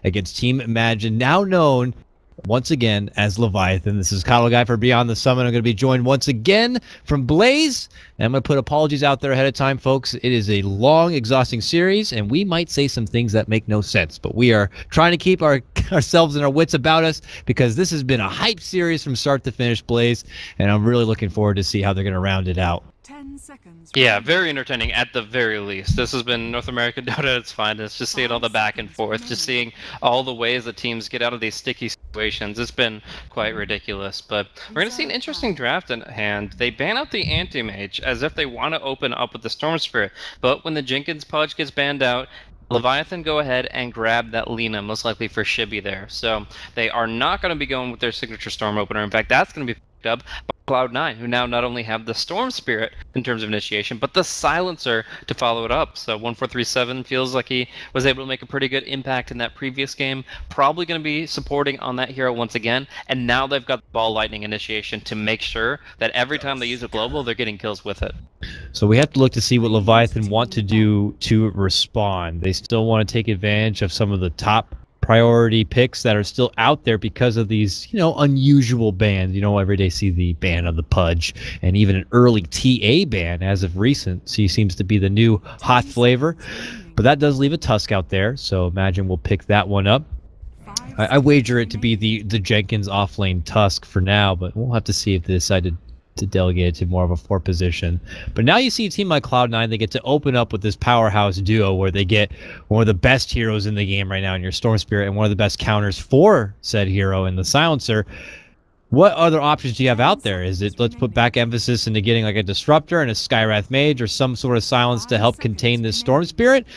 against Team Imagine, now known once again as Leviathan. This is Kyle Guy for Beyond the Summit. I'm going to be joined once again from Blaze, and I'm going to put apologies out there ahead of time, folks. It is a long, exhausting series, and we might say some things that make no sense, but we are trying to keep ourselves and our wits about us, because this has been a hype series from start to finish, Blaze, and I'm really looking forward to see how they're going to round it out. 10 seconds. Yeah, very entertaining at the very least. This has been North America Dota at its finest. Just seeing all the back and forth, just seeing all the ways that teams get out of these sticky situations. It's been quite ridiculous. But we're going to see an interesting draft in hand. They ban out the Anti-Mage as if they want to open up with the Storm Spirit. But when the Jenkins Pudge gets banned out, Leviathan go ahead and grab that Lina, most likely for Shibby there. So they are not going to be going with their signature Storm opener. In fact, that's going to be picked up by Cloud9, who now not only have the Storm Spirit in terms of initiation, but the Silencer to follow it up. So 1437 feels like he was able to make a pretty good impact in that previous game. Probably going to be supporting on that hero once again. And now they've got the Ball Lightning initiation to make sure that every time they use a global, they're getting kills with it. So we have to look to see what Leviathan want to do to respond. They still want to take advantage of some of the top priority picks that are still out there because of these, unusual bans. Every day see the ban of the Pudge, and even an early TA ban as of recent. So he seems to be the new hot flavor. But that does leave a Tusk out there, so Imagine we'll pick that one up. I wager it to be the Jenkins offlane Tusk for now, but we'll have to see if they decide to delegate it to more of a 4 position. But now you see a team like Cloud9, they get to open up with this powerhouse duo where they get one of the best heroes in the game right now in your Storm Spirit, and one of the best counters for said hero in the Silencer. What other options do you have out there? Is it, let's put back emphasis into getting like a Disruptor and a Skywrath Mage or some sort of silence to help contain this Storm Spirit?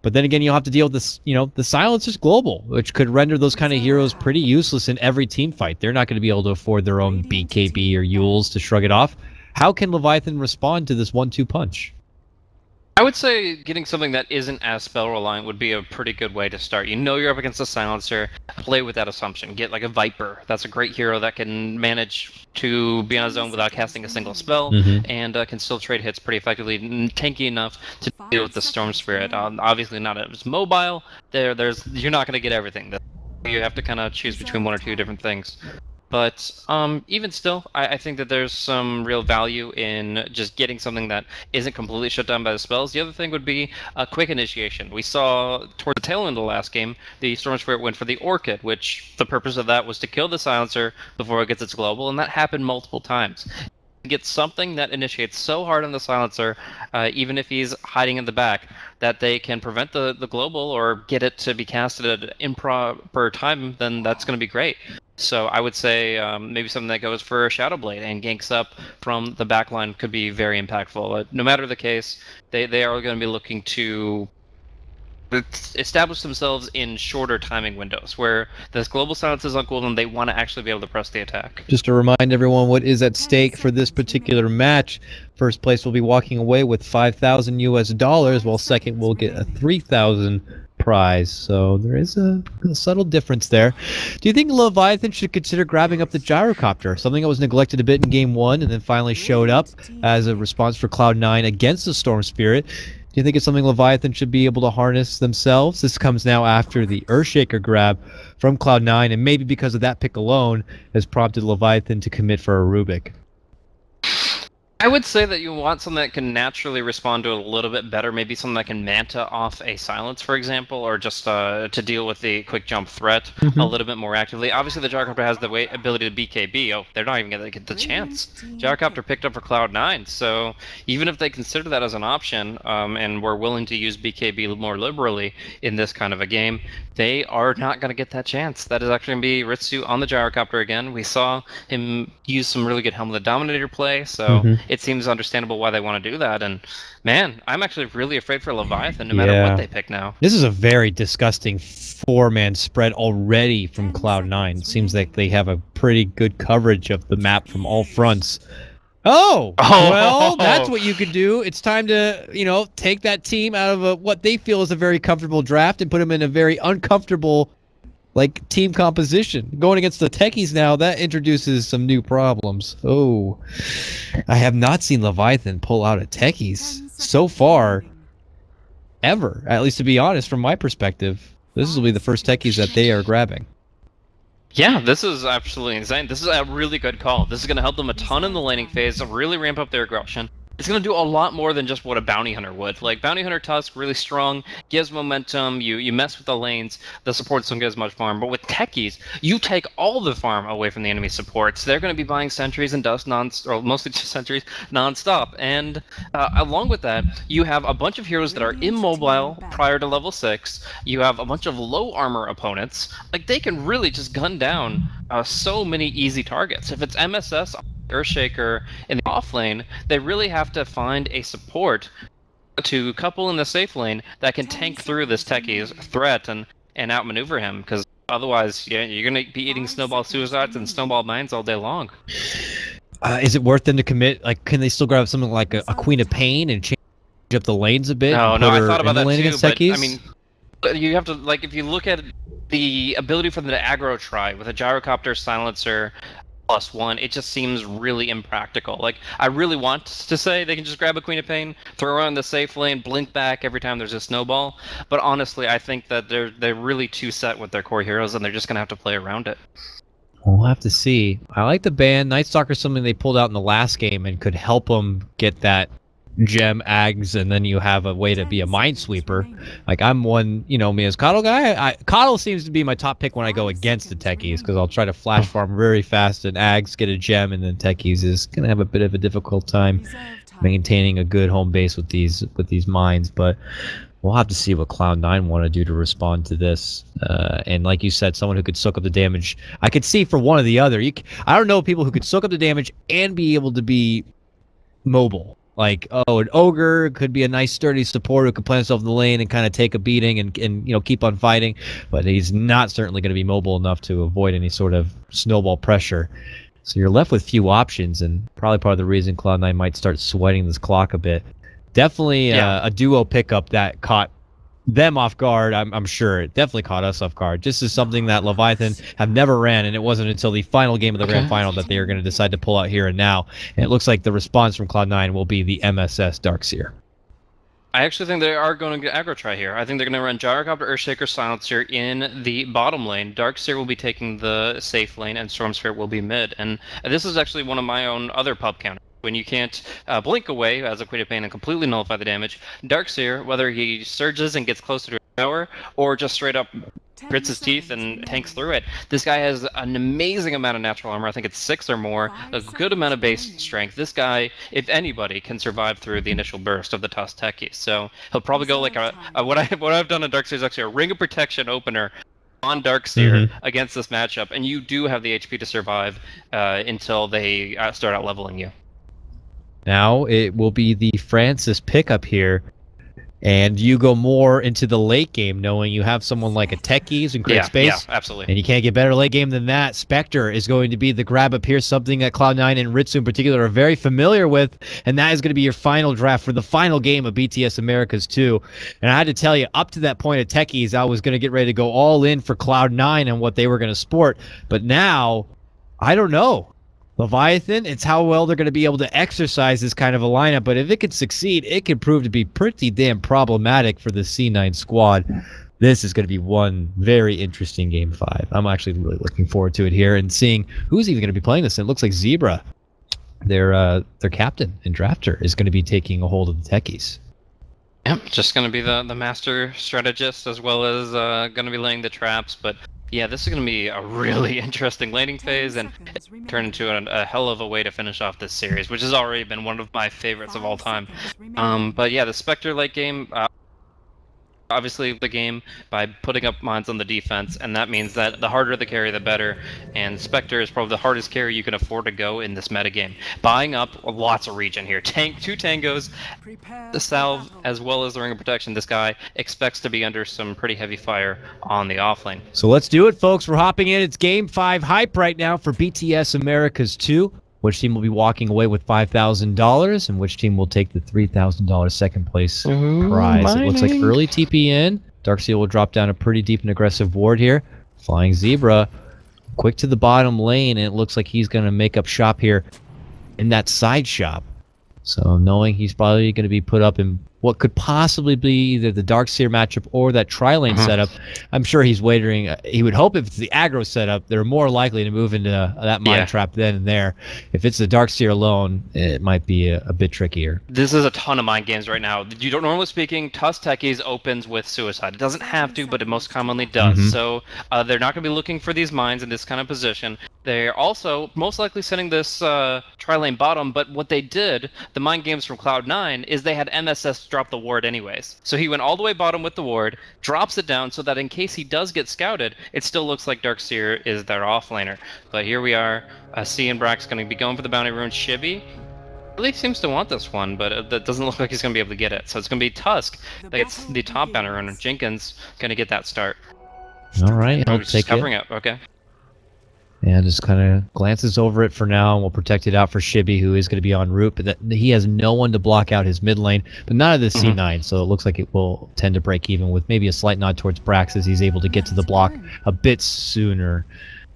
But then again, you'll have to deal with this, the Silencer's global, which could render those kind of heroes pretty useless in every team fight. They're not going to be able to afford their own BKB or Yules to shrug it off. How can Leviathan respond to this 1-2 punch? I would say getting something that isn't as spell reliant would be a pretty good way to start. You're up against a Silencer, play with that assumption. Get like a Viper. That's a great hero that can manage to be on his own without casting a single spell, and can still trade hits pretty effectively, tanky enough to deal with the Storm Spirit. Obviously not as mobile. You're not going to get everything. You have to kind of choose between 1 or 2 different things. But even still, I think that there's some real value in just getting something that isn't completely shut down by the spells. The other thing would be a quick initiation. We saw toward the tail end of the last game, the Storm Spirit went for the Orchid, which the purpose of that was to kill the Silencer before it gets its global, and that happened multiple times. Get something that initiates so hard on the Silencer, even if he's hiding in the back, that they can prevent the global or get it to be casted at an improper time, then that's going to be great. So I would say maybe something that goes for Shadow Blade and ganks up from the backline could be very impactful. No matter the case, they are going to be looking to establish themselves in shorter timing windows where this global silence is uncool and they want to actually be able to press the attack. Just to remind everyone what is at stake for this particular match. First place will be walking away with $5,000 US, while second will get a $3,000 prize. So there is a subtle difference there. Do you think Leviathan should consider grabbing up the gyrocopter, something that was neglected a bit in game 1 and then finally showed up as a response for Cloud9 against the Storm Spirit? Do you think it's something Leviathan should be able to harness themselves? This comes now after the Earthshaker grab from Cloud9, and maybe because of that pick alone has prompted Leviathan to commit for a Rubik. I would say that you want something that can naturally respond to it a little bit better, maybe something that can manta off a silence, for example, or just to deal with the quick jump threat a little bit more actively. Obviously, the Gyrocopter has the ability to BKB. Oh, they're not even going to get the chance. Gyrocopter picked up for Cloud9, so even if they consider that as an option, and were willing to use BKB more liberally in this kind of a game, they are not going to get that chance. That is actually going to be Ritsu on the Gyrocopter again. We saw him use some really good Helm of the Dominator play, so it seems understandable why they want to do that. And man, I'm actually really afraid for Leviathan no matter what they pick now. This is a very disgusting 4-man spread already from Cloud9. Seems like they have a pretty good coverage of the map from all fronts. Oh, well, that's what you could do. It's time to, take that team out of what they feel is a very comfortable draft and put them in a very uncomfortable, team composition. Going against the techies now, that introduces some new problems. Oh, I have not seen Leviathan pull out a techies so far, ever. At least to be honest, from my perspective. This will be the first techies that they are grabbing. Yeah, this is absolutely insane. This is a really good call. This is going to help them a ton in the laning phase, really ramp up their aggression. It's going to do a lot more than just what a Bounty Hunter would. Like, Bounty Hunter Tusk, really strong, gives momentum, you mess with the lanes, the supports don't get as much farm. But with techies, you take all the farm away from the enemy supports. They're going to be buying sentries and dust or mostly just sentries, non-stop. And along with that, you have a bunch of heroes that are immobile prior to level 6. You have a bunch of low armor opponents. Like, they can really just gun down so many easy targets. If it's MSS, Earthshaker in the off lane, they really have to find a support to couple in the safe lane that can tank through this techie's threat and outmaneuver him, because otherwise, yeah, you're going to be eating snowball suicides and snowball mines all day long. Is it worth them to commit? Like, can they still grab something like a Queen of Pain and change up the lanes a bit? No, I thought about that too, but techies? I mean, you have to, like, if you look at the ability for them to aggro try with a gyrocopter silencer +1, it just seems really impractical. Like, I really want to say they can just grab a Queen of Pain, throw her on the safe lane, blink back every time there's a snowball, but honestly, I think that they're really too set with their core heroes, and they're just gonna have to play around it. We'll have to see. I like the ban. Night Stalker is something they pulled out in the last game and could help them get that gem ags, and then you have a way to be a minesweeper. Like, I'm one, you know, me as Coddle guy. Coddle seems to be my top pick when I go against the techies, because I'll try to flash farm very fast and ags get a gem, and then techies is gonna have a bit of a difficult time maintaining a good home base with these mines. But we'll have to see what Cloud9 want to do to respond to this. And like you said, someone who could soak up the damage. I could see for one or the other. I don't know people who could soak up the damage and be able to be mobile. Like, oh, an ogre could be a nice sturdy support who could plant himself in the lane and kind of take a beating and you know, keep on fighting, but he's not certainly going to be mobile enough to avoid any sort of snowball pressure. So you're left with few options, and probably part of the reason Cloud9 might start sweating this clock a bit. Definitely a duo pickup that caught them off guard. I'm sure it definitely caught us off guard. This is something that Leviathan have never ran, and it wasn't until the final game of the grand final that they are going to decide to pull out here and now. And it looks like the response from Cloud9 will be the MSS Darkseer. I actually think they are going to get aggro try here. I think they're going to run Gyrocopter, Earthshaker, Silencer in the bottom lane. Darkseer will be taking the safe lane, and Stormsphere will be mid. And this is actually one of my own other pub counters. When you can't blink away as a Queen of Pain and completely nullify the damage, Darkseer, whether he surges and gets closer to a tower, or just straight up grits his teeth and tanks through it, this guy has an amazing amount of natural armor. I think it's 6 or more, a good amount of base strength. This guy, if anybody, can survive through the initial burst of the Tusk Techie. So he'll probably go like what I've done on Darkseer is actually a Ring of Protection opener on Darkseer against this matchup, and you do have the HP to survive until they start out leveling you. Now it will be the Francis pickup here, and you go more into the late game knowing you have someone like a techies and create space. Yeah, absolutely. And you can't get better late game than that. Spectre is going to be the grab up here, something that Cloud9 and Ritsu in particular are very familiar with, and that is going to be your final draft for the final game of BTS Americas 2. And I had to tell you, up to that point of techies, I was going to get ready to go all in for Cloud9 and what they were going to sport. But now, I don't know. Leviathan, it's how well they're going to be able to exercise this kind of a lineup, but if it could succeed, it could prove to be pretty damn problematic for the C9 squad. This is going to be one very interesting Game 5. I'm actually really looking forward to it here and seeing who's even going to be playing this. And it looks like Zebra, their captain and drafter, is going to be taking a hold of the techies. Yep, just going to be the master strategist as well as going to be laying the traps, but yeah, this is going to be a really interesting laning phase, and it's turned into a hell of a way to finish off this series, which has already been one of my favorites of all time. But yeah, the Spectre late game, obviously the game by putting up mines on the defense, and that means that the harder the carry, the better, and Spectre is probably the hardest carry you can afford to go in this metagame. Buying up lots of regen here. 2 tangos, the salve, as well as the Ring of Protection. This guy expects to be under some pretty heavy fire on the offlane. So let's do it, folks. We're hopping in. It's Game 5 hype right now for BTS Americas 2. Which team will be walking away with $5,000, and which team will take the $3,000 second place prize? It looks like early TP in. Darkseer will drop down a pretty deep and aggressive ward here. Flying Zebra, quick to the bottom lane, and it looks like he's going to make up shop here in that side shop. So knowing he's probably going to be put up in what could possibly be either the Darkseer matchup or that tri-lane setup. I'm sure he's wagering. He would hope if it's the aggro setup, they're more likely to move into that mind trap then and there. If it's the Darkseer alone, it might be a bit trickier. This is a ton of mind games right now. You don't, normally speaking, Tusk Techies opens with Suicide. It doesn't have to, but it most commonly does. So they're not going to be looking for these mines in this kind of position. They're also most likely sending this tri-lane bottom, but what they did, the mind games from Cloud9, is they had MSS drop the ward anyways. So he went all the way bottom with the ward, drops it down so that in case he does get scouted, it still looks like Darkseer is their offlaner. But here we are. C and Brack's going to be going for the bounty rune. Shibby really seems to want this one, but it doesn't look like he's going to be able to get it. So it's going to be Tusk that gets the top bounty rune. Jenkins going to get that start. All right, I'll take covering it. Up. Okay. And just kind of glances over it for now, and we'll protect it out for Shibby, who is going to be en route. But that, he has no one to block out his mid lane, but none of the C9, so it looks like it will tend to break even with maybe a slight nod towards Brax as he's able to get to the block a bit sooner.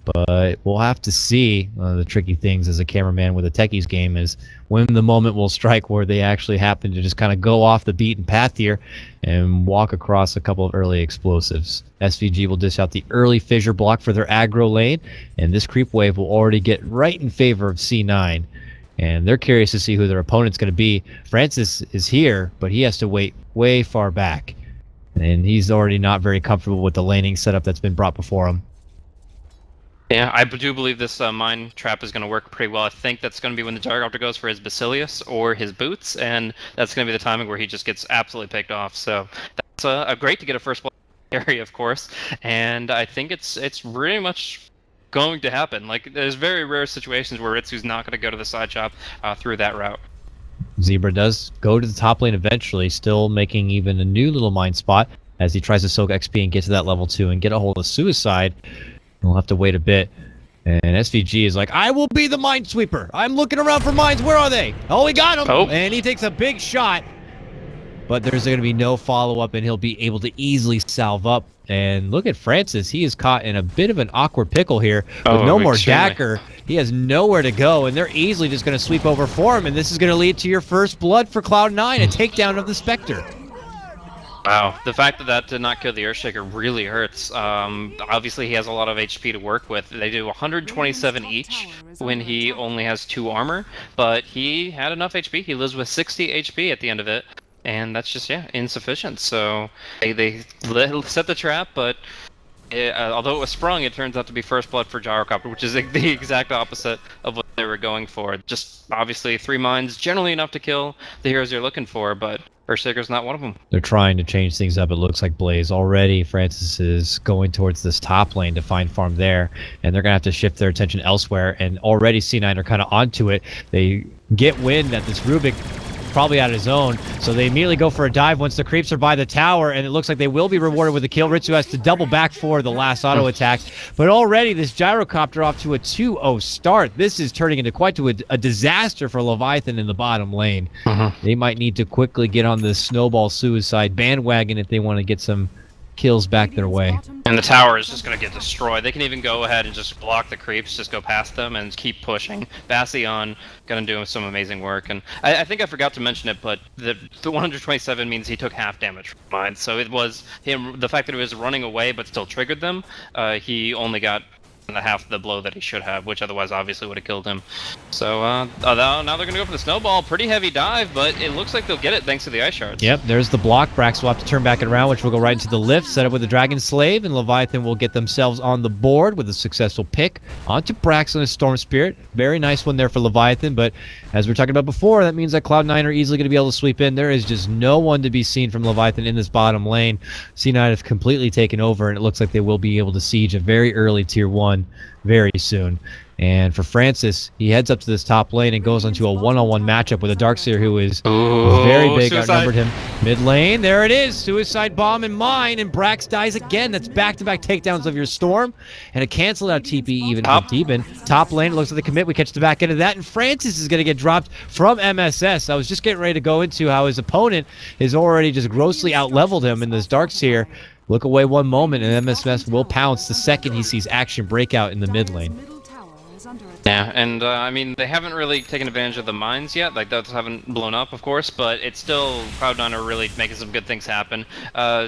But we'll have to see. One of the tricky things as a cameraman with a techies game is when the moment will strike where they actually happen to just kind of go off the beaten path here and walk across a couple of early explosives. SVG will dish out the early fissure block for their aggro lane, and this creep wave will already get right in favor of C9. And they're curious to see who their opponent's going to be. Francis is here, but he has to wait way far back. And he's already not very comfortable with the laning setup that's been brought before him. Yeah, I do believe this mine trap is going to work pretty well. I think that's going to be when the Gyrocopter goes for his Basilius or his boots, and that's going to be the timing where he just gets absolutely picked off. So that's a great to get a first blood area, of course, and I think it's really much going to happen. Like, there's very rare situations where Ritsu's not going to go to the side shop through that route. Zebra does go to the top lane eventually, still making even a new little mine spot as he tries to soak XP and get to that level 2 and get a hold of Suicide. We'll have to wait a bit. And SVG is like, I will be the minesweeper. I'm looking around for mines. Where are they? Oh, we got him. Oh. And he takes a big shot. But there's going to be no follow-up, and he'll be able to easily salve up. And look at Francis. He is caught in a bit of an awkward pickle here. With no more Dacker. He has nowhere to go, and they're easily just going to sweep over for him. And this is going to lead to your first blood for Cloud9, a takedown of the Spectre. Wow, the fact that that did not kill the Earthshaker really hurts. Obviously, he has a lot of HP to work with. They do 127 each when he only has 2 armor, but he had enough HP. He lives with 60 HP at the end of it, and that's just, yeah, insufficient. So they set the trap, but although it was sprung, it turns out to be first blood for Gyrocopter, which is the exact opposite of what they were going for. Just, obviously, 3 mines, generally enough to kill the heroes you're looking for, but Earthshaker's not one of them. They're trying to change things up. It looks like Blaze already. Francis is going towards this top lane to find farm there, and they're going to have to shift their attention elsewhere, and already C9 are kind of onto it. They get wind that this Rubik probably out of his own, so they immediately go for a dive once the creeps are by the tower, and it looks like they will be rewarded with a kill. Ritsu has to double back for the last auto attack, but already this Gyrocopter off to a 2-0 start. This is turning into quite a disaster for Leviathan in the bottom lane. They might need to quickly get on the snowball Suicide bandwagon if they want to get some kills back their way. And the tower is just going to get destroyed. They can even go ahead and just block the creeps, just go past them and keep pushing. Bastion going to do some amazing work. And I think I forgot to mention it, but the 127 means he took half damage from mine. So it was him, the fact that he was running away but still triggered them, he only got half the blow that he should have, which otherwise obviously would have killed him. So now they're going to go for the snowball. Pretty heavy dive, but it looks like they'll get it thanks to the ice shards. Yep, there's the block. Brax will have to turn back and around, which will go right into the lift, set up with the Dragon Slave, and Leviathan will get themselves on the board with a successful pick onto Brax and a Storm Spirit. Very nice one there for Leviathan, but as we were talking about before, that means that Cloud9 are easily going to be able to sweep in. There is just no one to be seen from Leviathan in this bottom lane. C9 have completely taken over, and it looks like they will be able to siege a very early Tier 1 very soon. And for Francis, he heads up to this top lane and goes into a one-on-one matchup with a Darkseer who is very big, outnumbered him. Mid lane, there it is. Suicide bomb and mine, and Brax dies again. That's back-to-back takedowns of your Storm, and a canceled out TP even from Deepin. Top lane, it looks like the commit. We catch the back end of that, and Francis is going to get dropped from MSS. I was just getting ready to go into how his opponent is already just grossly out-leveled him in this Darkseer. Look away one moment, and MSS will pounce the second he sees action break out in the mid lane. Yeah, and I mean, they haven't really taken advantage of the mines yet. Like, those haven't blown up, of course, but it's still, Cloud9 are really making some good things happen.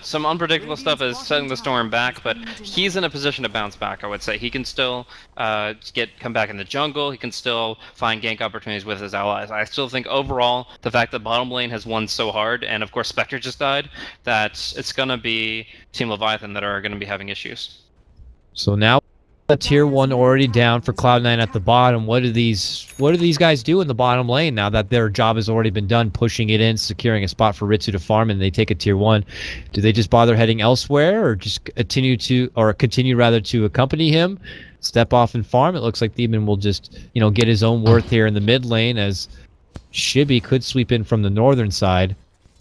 Some unpredictable stuff is setting the storm back, but he's in a position to bounce back, I would say. He can still come back in the jungle. He can still find gank opportunities with his allies. I still think overall, the fact that bottom lane has won so hard, and of course Spectre just died, that it's going to be Team Leviathan that are going to be having issues. So now a tier 1 already down for Cloud9 at the bottom. What do these guys do in the bottom lane now that their job has already been done, pushing it in, securing a spot for Ritsu to farm, and they take a tier 1? Do they just bother heading elsewhere, or just continue to accompany him, step off and farm? It looks like Demon will just, get his own worth here in the mid lane, as Shibby could sweep in from the northern side.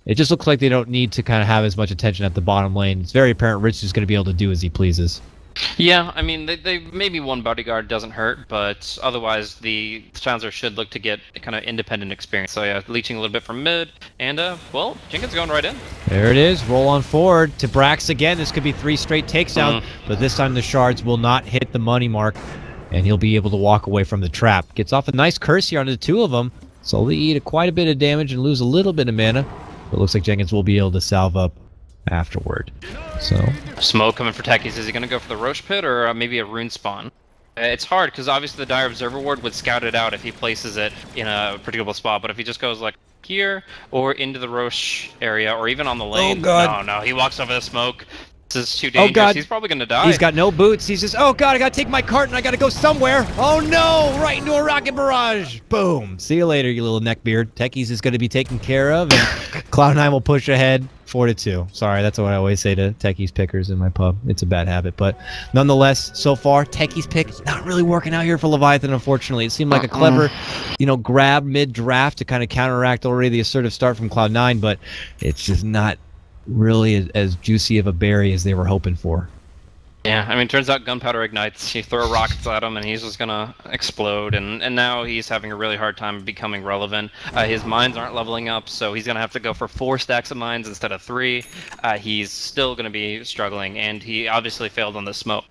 It just looks like they don't need to kind of have as much attention at the bottom lane. It's very apparent Ritsu's going to be able to do as he pleases. Yeah, I mean, they maybe one bodyguard doesn't hurt, but otherwise the Challenger should look to get kind of independent experience. So yeah, leeching a little bit from mid, and well, Jenkins going right in. There it is, roll on forward to Brax again. This could be 3 straight takedowns, but this time the shards will not hit the money mark, and he'll be able to walk away from the trap. Gets off a nice curse here onto the 2 of them, so they eat quite a bit of damage and lose a little bit of mana, but it looks like Jenkins will be able to salve up afterward. So smoke coming for techies. Is he going to go for the Roche Pit or maybe a rune spawn? It's hard because obviously the Dire Observer Ward would scout it out if he places it in a predictable spot, but if he just goes like here or into the Roche area or even on the lane, no, he walks over the smoke. This is too dangerous. Oh God. He's probably going to die. He's got no boots. He's just, oh God, I got to take my cart and I got to go somewhere. Oh no, right into a rocket barrage. Boom. See you later, you little neckbeard. Techies is going to be taken care of, and Cloud9 will push ahead 4-2. Sorry, that's what I always say to Techies pickers in my pub. It's a bad habit, but nonetheless, so far, Techies pick not really working out here for Leviathan, unfortunately. It seemed like a clever, grab mid-draft to kind of counteract already the assertive start from Cloud9, but it's just not really as juicy of a berry as they were hoping for. Yeah, I mean, turns out gunpowder ignites. You throw rockets at him and he's just gonna explode, and now he's having a really hard time becoming relevant. His mines aren't leveling up, so he's gonna have to go for 4 stacks of mines instead of 3. He's still gonna be struggling, and he obviously failed on the smoke.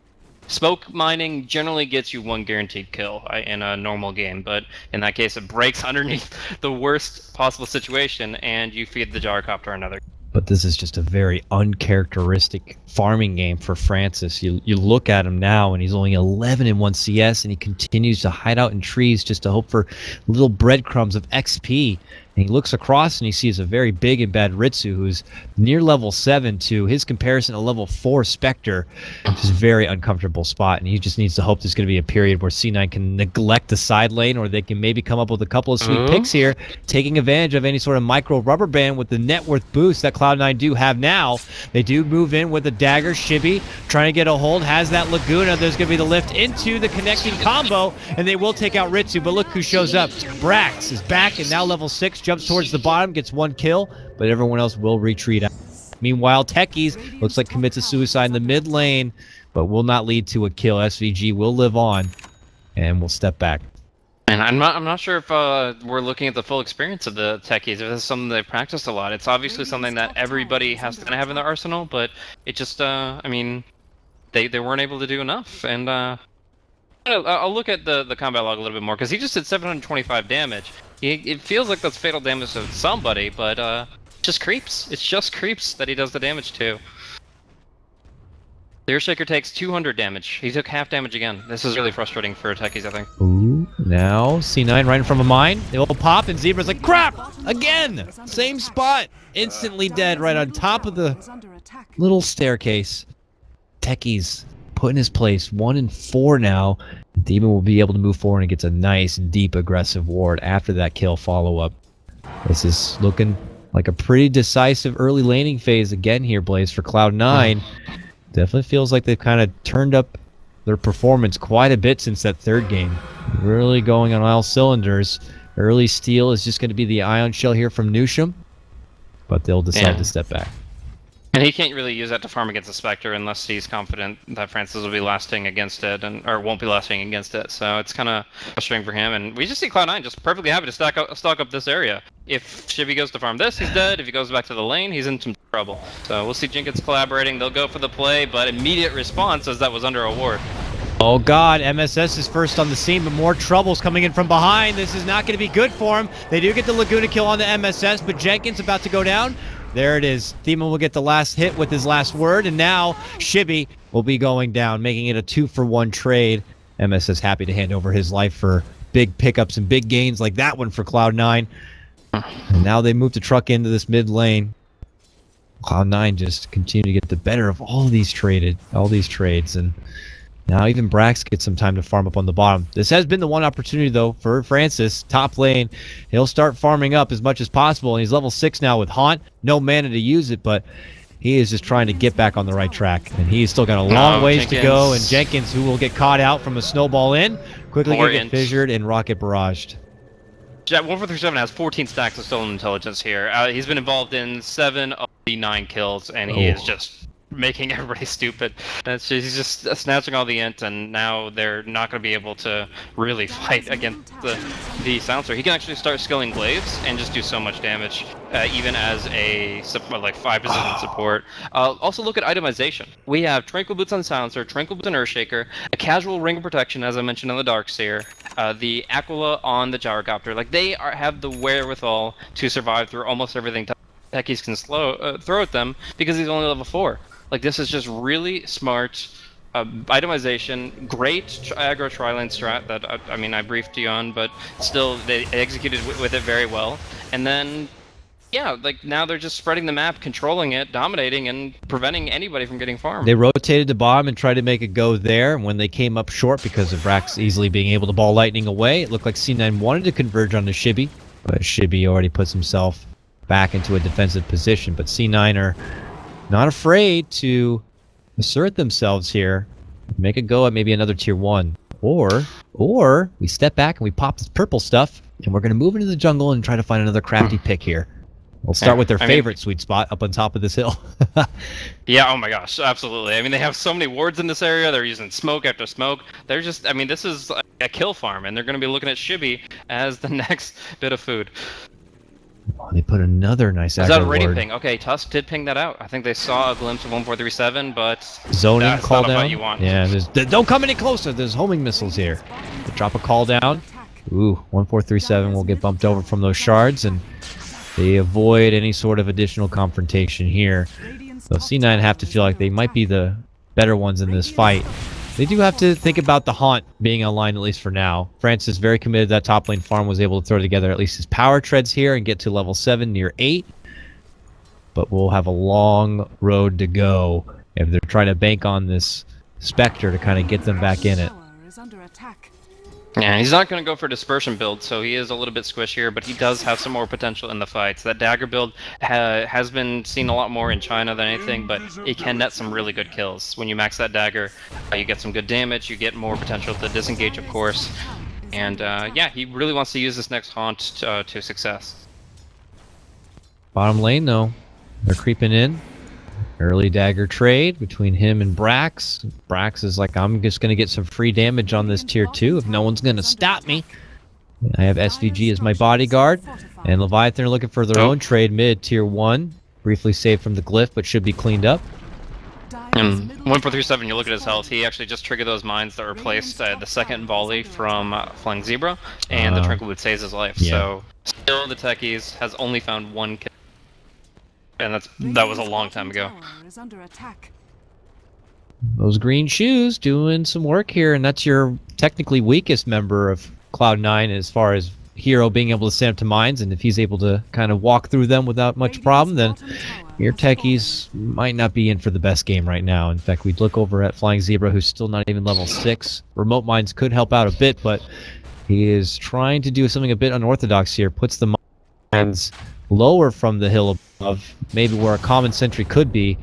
Smoke mining generally gets you 1 guaranteed kill in a normal game, but in that case it breaks underneath the worst possible situation, and you feed the gyrocopter another. But this is just a very uncharacteristic farming game for Francis. You look at him now, and he's only 11 in 1 CS, and he continues to hide out in trees just to hope for little breadcrumbs of XP. And he looks across, and he sees a very big and bad Ritsu, who's near level 7 to his comparison to level 4 Spectre. Just a very uncomfortable spot, and he just needs to hope there's going to be a period where C9 can neglect the side lane, or they can maybe come up with a couple of sweet picks here, taking advantage of any sort of micro rubber band with the net worth boost that Cloud9 do have now. They do move in with a dagger. Shibby trying to get a hold, has that Laguna. There's going to be the lift into the connecting combo, and they will take out Ritsu, but look who shows up. Brax is back, and now level 6, jumps towards the bottom, gets 1 kill, but everyone else will retreat out. Meanwhile, Techies looks like commits a suicide in the mid lane, but will not lead to a kill. SVG will live on, and will step back. And I'm not sure if we're looking at the full experience of the Techies. If this is something they've practiced a lot, it's obviously something that everybody has to have in their arsenal. But it just, I mean, they weren't able to do enough. And I'll look at the combat log a little bit more, because he just did 725 damage. It feels like that's fatal damage to somebody, but it just creeps. It's just creeps that he does the damage to. The Earthshaker takes 200 damage. He took half damage again. This is really frustrating for Techies, I think. Ooh, now C9 right in front of a mine. They will pop, and Zebra's like, crap! Again! Same spot! Instantly dead right on top of the little staircase. Techies put in his place. 1 and 4 now. Demon will be able to move forward and gets a nice, deep, aggressive ward after that kill follow-up. This is looking like a pretty decisive early laning phase again here, Blaze, for Cloud9. Definitely feels like they've kind of turned up their performance quite a bit since that 3rd game. Really going on all cylinders. Early steal is just going to be the Ion Shell here from Nusham, but they'll decide to step back. And he can't really use that to farm against the Spectre unless he's confident that Francis will be lasting against it, or won't be lasting against it. So it's kind of frustrating for him. And we just see Cloud9 just perfectly happy to stock up this area. If Shibby goes to farm this, he's dead. If he goes back to the lane, he's in some trouble. So we'll see Jenkins collaborating. They'll go for the play, but immediate response as that was under a ward. Oh God, MSS is first on the scene, but more trouble's coming in from behind. This is not going to be good for him. They do get the Laguna kill on the MSS, but Jenkins about to go down. There it is. Thema will get the last hit with his last word, and now Shibby will be going down, making it a 2-for-1 trade. MSS happy to hand over his life for big pickups and big gains like that one for Cloud9. And now they move the truck into this mid lane. Cloud9 just continue to get the better of all these trades, and now even Brax gets some time to farm up on the bottom. This has been the one opportunity, though, for Francis. Top lane, he'll start farming up as much as possible, and he's level 6 now with Haunt. No mana to use it, but he is just trying to get back on the right track, and he's still got a long ways to go, and Jenkins, who will get caught out from a snowball in, quickly get fissured and rocket barraged. 1437 has 14 stacks of stolen intelligence here. He's been involved in 7 of the 9 kills, and he is just making everybody stupid. He's just snatching all the int, and now they're not going to be able to really fight against the silencer. He can actually start skilling glaives and just do so much damage, even as a like 5% support. Also look at itemization. We have Tranquil Boots on silencer, Tranquil Boots on Earthshaker, a casual ring of protection, as I mentioned on the Darkseer, the Aquila on the Gyrocopter. Like, they have the wherewithal to survive through almost everything Techies can throw at them, because he's only level 4. Like, this is just really smart itemization, great aggro tri-lane strat that, I mean, I briefed you on, but still, they executed with it very well. And then, yeah, like, now they're just spreading the map, controlling it, dominating, and preventing anybody from getting farmed. They rotated the bottom and tried to make it go there, and when they came up short because of Brax easily being able to ball lightning away, it looked like C9 wanted to converge on the Shibby, but Shibby already puts himself back into a defensive position. But C9 are not afraid to assert themselves here, make a go at maybe another tier 1, or we step back and we pop this purple stuff, and we're going to move into the jungle and try to find another crafty pick here. We'll start with their favorite sweet spot up on top of this hill. Yeah, oh my gosh, absolutely. I mean, they have so many wards in this area. They're using smoke after smoke. They're just, I mean, this is a kill farm, and they're going to be looking at Shibby as the next bit of food. Oh, they put another nice aggro Is that a rating ward. ping? Okay, Tusk did ping that out. I think they saw a glimpse of 1437, but zoning that's call not down. what you want. Yeah, don't come any closer. There's homing missiles here. They drop a call down. Ooh, 1437 will get bumped over from those shards, and they avoid any sort of additional confrontation here. So C9 have to feel like they might be the better ones in this fight. They do have to think about the Haunt being online, at least for now. Francis very committed to that top lane farm, was able to throw together at least his power treads here and get to level 7 near 8. But we'll have a long road to go if they're trying to bank on this Spectre to kind of get them back in it. Yeah, he's not going to go for a dispersion build, so he is a little bit squishier, but he does have some more potential in the fights. That dagger build has been seen a lot more in China than anything, but it can net some really good kills. When you max that dagger, you get some good damage, you get more potential to disengage, of course. And yeah, he really wants to use this next Haunt to success. Bottom lane, though, they're creeping in. Early dagger trade between him and Brax. Brax is like, I'm just going to get some free damage on this tier 2 if no one's going to stop me. I have SVG as my bodyguard. And Leviathan are looking for their own trade mid tier 1. Briefly saved from the glyph, but should be cleaned up. And 1437, you look at his health, he actually just triggered those mines that replaced the second volley from Flying Zebra, and the Tranquil Boot saves his life. Yeah. So, still the Techies has only found 1 kill. And that was a long time ago. Those green shoes doing some work here, and that's your technically weakest member of Cloud9 as far as hero being able to stand up to mines, and if he's able to kind of walk through them without much problem, then your techies might not be in for the best game right now. In fact, we'd look over at Flying Zebra, who's still not even level 6. Remote mines could help out a bit, but he is trying to do something a bit unorthodox here. Puts the mines lower from the hill above, maybe where a common sentry could be,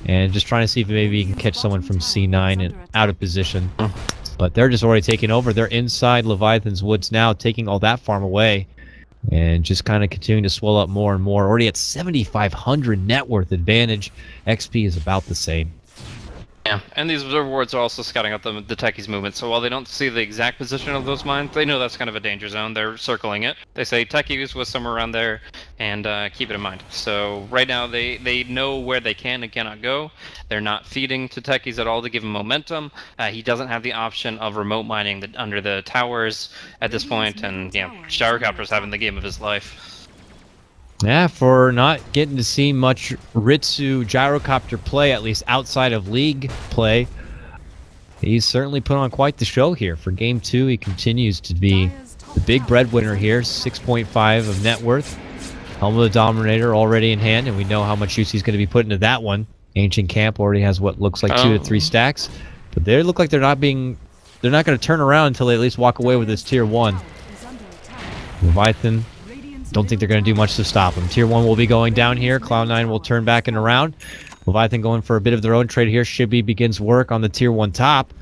and just trying to see if maybe he can catch someone from C9 and out of position. But they're just already taking over. They're inside Leviathan's woods now, taking all that farm away, and just kind of continuing to swell up more and more. Already at 7,500 net worth advantage. XP is about the same. Yeah, and these observer wards are also scouting out the techies' movement, so while they don't see the exact position of those mines, they know that's kind of a danger zone. They're circling it. They say techies was somewhere around there, and keep it in mind. So right now they know where they can and cannot go. They're not feeding to techies at all to give him momentum. He doesn't have the option of remote mining under the towers at this point, and yeah, Gyrocopter's having the game of his life. Yeah, for not getting to see much Ritsu Gyrocopter play, at least outside of league play, he's certainly put on quite the show here. For Game 2, he continues to be the big breadwinner here, 6.5 of net worth. Helm of the Dominator already in hand, and we know how much use he's going to be putting into that one. Ancient Camp already has what looks like 2 to 3 stacks, but they look like they're not going to turn around until they at least walk away with this Tier 1. Leviathan, don't think they're going to do much to stop him. Tier 1 will be going down here. Cloud9 will turn back and around. Leviathan going for a bit of their own trade here. Shibby begins work on the Tier 1 top.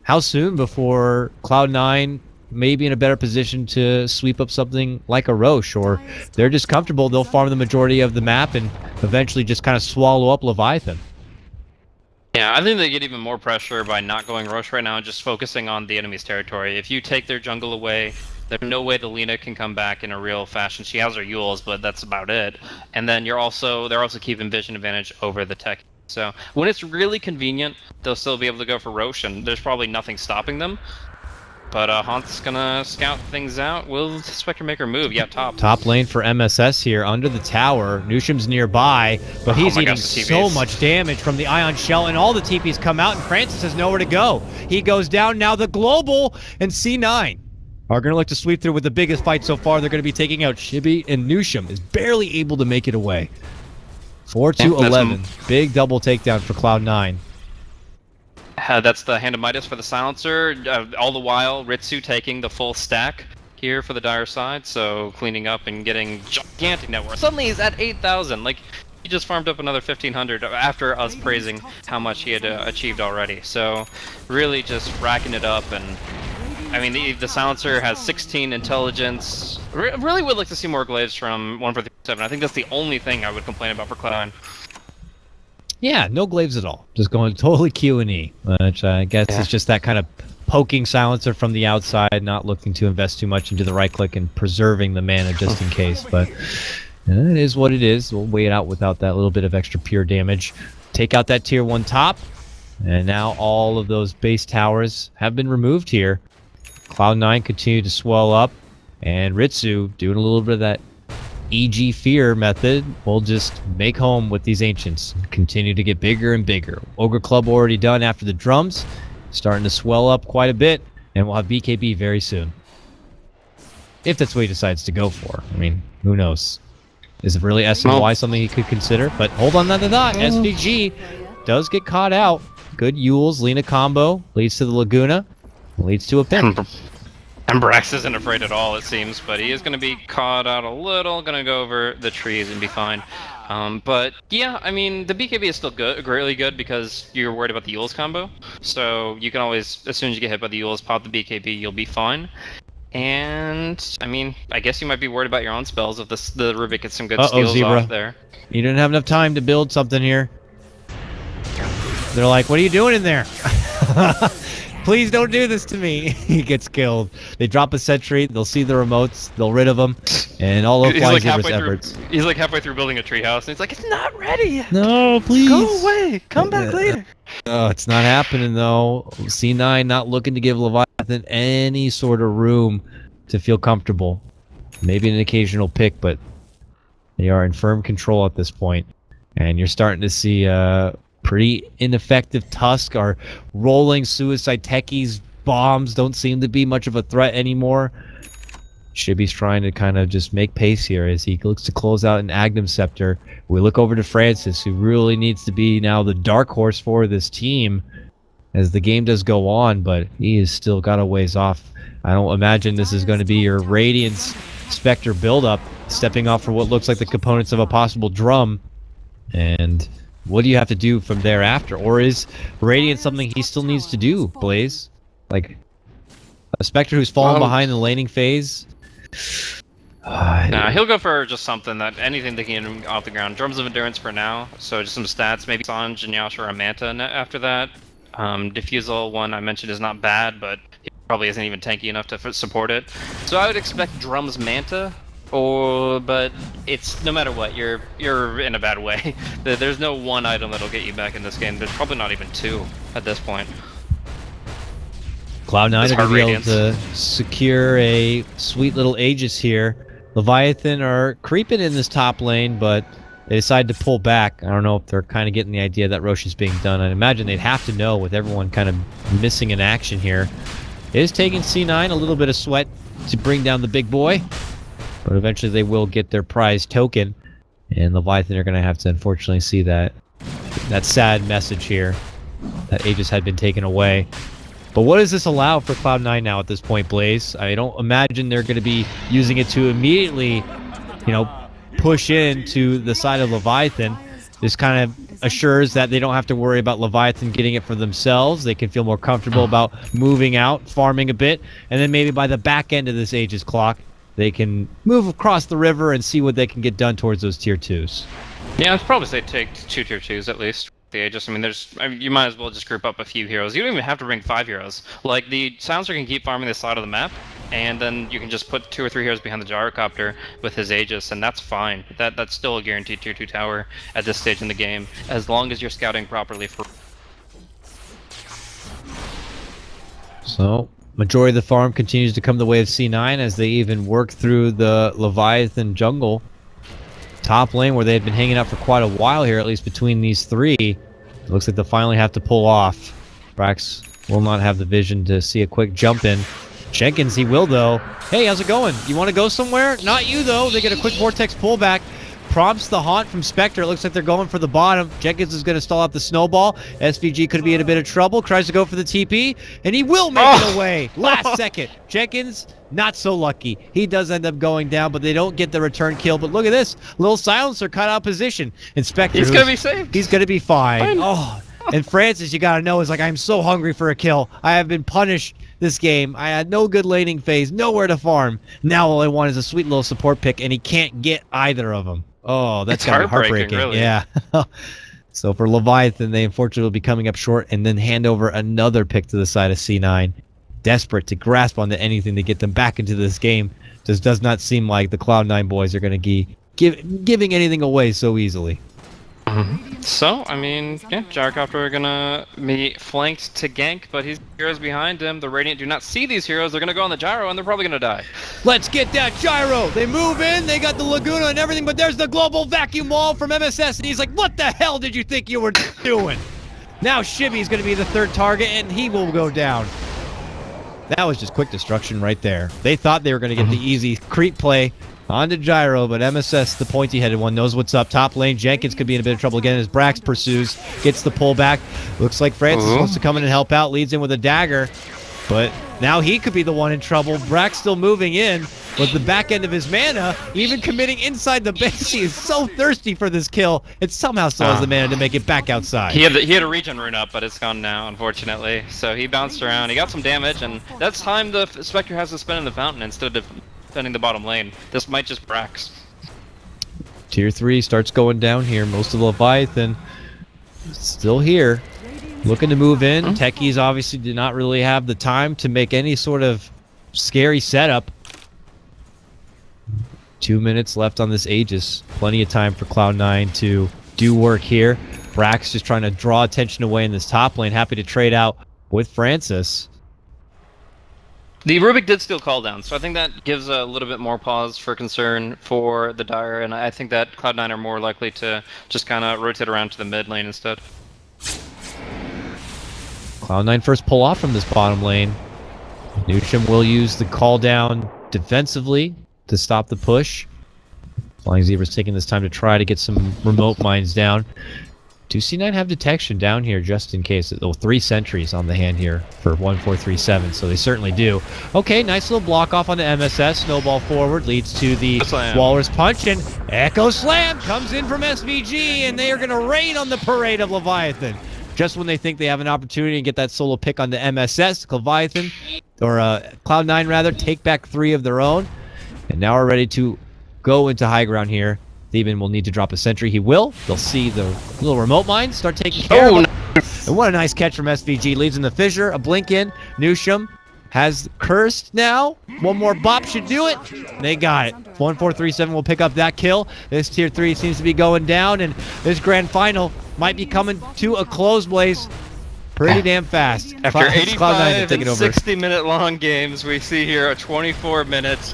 How soon before Cloud9 may be in a better position to sweep up something like a Roche? Or they're just comfortable, they'll farm the majority of the map and eventually just kind of swallow up Leviathan. Yeah, I think they get even more pressure by not going Roche right now and just focusing on the enemy's territory. If you take their jungle away, there's no way the Lina can come back in a real fashion. She has her Yules, but that's about it. And then they're also keeping vision advantage over the tech. So when it's really convenient, they'll still be able to go for Roche, and there's probably nothing stopping them. But Haunt's gonna scout things out. Will Spectre Maker move? Yeah, top. Top lane for MSS here, under the tower. Nusham's nearby, but he's eating so much damage from the Ion Shell, and all the TPs come out, and Francis has nowhere to go. He goes down. Now the Global and C9 are going to look to sweep through with the biggest fight so far. They're going to be taking out Shibby, and Nusham is barely able to make it away. 4 to 11. Big double takedown for Cloud9. That's the Hand of Midas for the Silencer. All the while, Ritsu taking the full stack here for the Dire side, so cleaning up and getting gigantic net worth. Suddenly he's at 8,000. Like, he just farmed up another 1,500 after us praising how much he had achieved already. So really just racking it up. And I mean, the Silencer has 16 intelligence. Really would like to see more glaives from 147. I think that's the only thing I would complain about for Cloud9. Yeah, no glaives at all. Just going totally Q&E, which I guess is just that kind of poking Silencer from the outside, not looking to invest too much into the right click and preserving the mana just in case. But it is what it is. We'll wait it out without that little bit of extra pure damage. Take out that Tier 1 top, and now all of those base towers have been removed here. Cloud9 continue to swell up, and Ritsu doing a little bit of that EG Fear method will just make home with these Ancients. Continue to get bigger and bigger. Ogre Club already done after the drums, starting to swell up quite a bit, and we'll have BKB very soon. If that's what he decides to go for. I mean, who knows? Is it really SNY something he could consider? But hold on to that. SVG does get caught out. Good Yules, Lina combo, leads to the Laguna, leads to a pin. And Brax isn't afraid at all, it seems, but he is going to be caught out a little, going to go over the trees and be fine. But yeah, I mean, the BKB is still good, really good, because you're worried about the Yules combo. So you can always, as soon as you get hit by the Yules, pop the BKB, you'll be fine. And, I mean, I guess you might be worried about your own spells if the Rubik gets some good steals Zebra. off there. You didn't have enough time to build something here. They're like, what are you doing in there? Please don't do this to me. He gets killed. They drop a sentry. They'll see the remotes. They'll rid of him. And all of Flyzebra's efforts. He's like halfway through building a treehouse, and he's like, it's not ready yet. No, please. Go away. Come back later. Oh, it's not happening, though. C9 not looking to give Leviathan any sort of room to feel comfortable. Maybe an occasional pick, but they are in firm control at this point. And you're starting to see pretty ineffective Tusk. Are rolling suicide techies. Bombs don't seem to be much of a threat anymore. Shibby's trying to kind of just make pace here as he looks to close out an Agnum Scepter. We look over to Francis, who really needs to be now the dark horse for this team as the game does go on, but he has still got a ways off. I don't imagine this is going to be your Radiance Spectre buildup, stepping off for what looks like the components of a possible drum. And what do you have to do from thereafter? Or is Radiance something he still needs to do, Blaze? Like, a Spectre who's fallen behind the laning phase? Nah, he'll go for just something anything that can get him off the ground. Drums of Endurance for now, so just some stats. Maybe Sanj and Yasha or a Manta after that. Diffusal one I mentioned is not bad, but he probably isn't even tanky enough to support it. So I would expect Drum's Manta, but it's no matter what, you're in a bad way. There's no one item that'll get you back in this game. There's probably not even two at this point. Cloud9 are going to be able to secure a sweet little Aegis here. Leviathan are creeping in this top lane, but they decide to pull back. I don't know if they're kind of getting the idea that Roche is being done. I imagine they'd have to know with everyone kind of missing in action here. It is taking C9 a little bit of sweat to bring down the big boy, but eventually they will get their prize token, and Leviathan are going to have to unfortunately see that sad message here that Aegis had been taken away. But what does this allow for Cloud9 now at this point, Blaze? I don't imagine they're going to be using it to immediately, push into the side of Leviathan. This kind of assures that they don't have to worry about Leviathan getting it for themselves. They can feel more comfortable about moving out, farming a bit, and then maybe by the back end of this Aegis clock, they can move across the river and see what they can get done towards those tier 2s. Yeah, I'd probably say take 2 tier 2s at least. The Aegis. I mean, you might as well just group up a few heroes. You don't even have to bring 5 heroes. Like, the Silencer can keep farming this side of the map, and then you can just put 2 or 3 heroes behind the Gyrocopter with his Aegis, and that's fine. That's still a guaranteed tier 2 tower at this stage in the game, as long as you're scouting properly for... So, majority of the farm continues to come the way of C9 as they even work through the Leviathan jungle. Top lane where they had been hanging out for quite a while here, at least between these three. It looks like they'll finally have to pull off. Brax will not have the vision to see a quick jump in. Jenkins, he will though. Hey, how's it going? You want to go somewhere? Not you though. They get a quick Vortex pullback. Prompts the haunt from Spectre. It looks like they're going for the bottom. Jenkins is going to stall out the snowball. SVG could be in a bit of trouble. Tries to go for the TP, and he will make it away. Last second. Jenkins, not so lucky. He does end up going down, but they don't get the return kill. But look at this. Little Silencer cut out position. And Spectre, he's going to be safe. He's going to be fine. Oh, and Francis, you got to know, is like, I'm so hungry for a kill. I have been punished this game. I had no good laning phase, nowhere to farm. Now all I want is a sweet little support pick, and he can't get either of them. Oh, that's gotta be heartbreaking. Really. Yeah. So for Leviathan, they unfortunately will be coming up short and then hand over another pick to the side of C9. Desperate to grasp onto anything to get them back into this game. Just does not seem like the Cloud9 boys are going to giving anything away so easily. So, I mean, yeah, Gyrocopter are gonna be flanked to gank, but his heroes behind him. The Radiant do not see these heroes. They're gonna go on the Gyro, and they're probably gonna die. Let's get that Gyro! They move in, they got the Laguna and everything, but there's the global vacuum wall from MSS, and he's like, what the hell did you think you were doing? Now Shibby's gonna be the third target, and he will go down. That was just quick destruction right there. They thought they were gonna get the easy creep play onto Gyro, but MSS, the pointy-headed one, knows what's up. Top lane, Jenkins could be in a bit of trouble again as Brax pursues, gets the pullback. Looks like Francis wants to come in and help out, leads in with a dagger, but now he could be the one in trouble. Brax still moving in with the back end of his mana, even committing inside the base. He is so thirsty for this kill, and somehow still has the mana to make it back outside. He had a regen rune up, but it's gone now, unfortunately. So he bounced around, he got some damage, and that's time the Spectre has to spend in the fountain instead of defending the bottom lane. This might just Brax. Tier 3 starts going down here. Most of Leviathan still here. Looking to move in. Techies obviously did not really have the time to make any sort of scary setup. 2 minutes left on this Aegis. Plenty of time for Cloud9 to do work here. Brax just trying to draw attention away in this top lane. Happy to trade out with Francis. The Rubik did steal call down, so I think that gives a little bit more pause for concern for the Dire, and I think that Cloud9 are more likely to just kind of rotate around to the mid lane instead. Cloud9 first pull off from this bottom lane. Nusham will use the call down defensively to stop the push. Flying Zebra's taking this time to try to get some remote mines down. Do C9 have detection down here just in case? Oh, 3 sentries on the hand here for 1437, so they certainly do. Okay, nice little block off on the MSS. Snowball forward leads to the Walrus Punch, and Echo Slam comes in from SVG, and they are going to rain on the parade of Leviathan. Just when they think they have an opportunity to get that solo pick on the MSS, Leviathan, or Cloud9 rather, take back 3 of their own, and now are ready to go into high ground here. Theben will need to drop a sentry. He will. They'll see the little remote mine start taking care of him. And what a nice catch from SVG. Leaves in the fissure. A blink in. Newsham has cursed now. One more bop should do it. They got it. 1437 will pick up that kill. This tier 3 seems to be going down, and this grand final might be coming to a close, Blaze. Pretty damn fast. After 85 and 60-minute long games, we see here a 24 minutes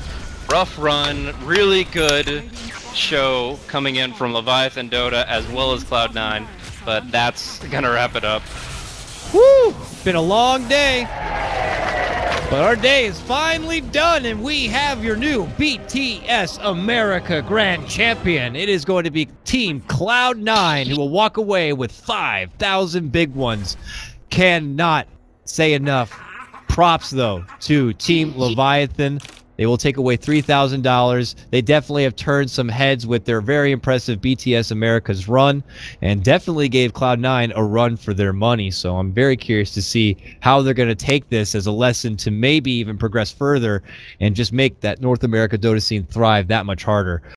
rough run, really good show coming in from Leviathan Dota as well as Cloud9, but that's gonna wrap it up. Woo! Been a long day, but our day is finally done, and we have your new BTS America Grand Champion. It is going to be Team Cloud9, who will walk away with 5,000 big ones. Cannot say enough props, though, to Team Leviathan. They will take away $3,000. They definitely have turned some heads with their very impressive BTS Americas run, and definitely gave Cloud9 a run for their money. So I'm very curious to see how they're going to take this as a lesson to maybe even progress further and just make that North America Dota scene thrive that much harder.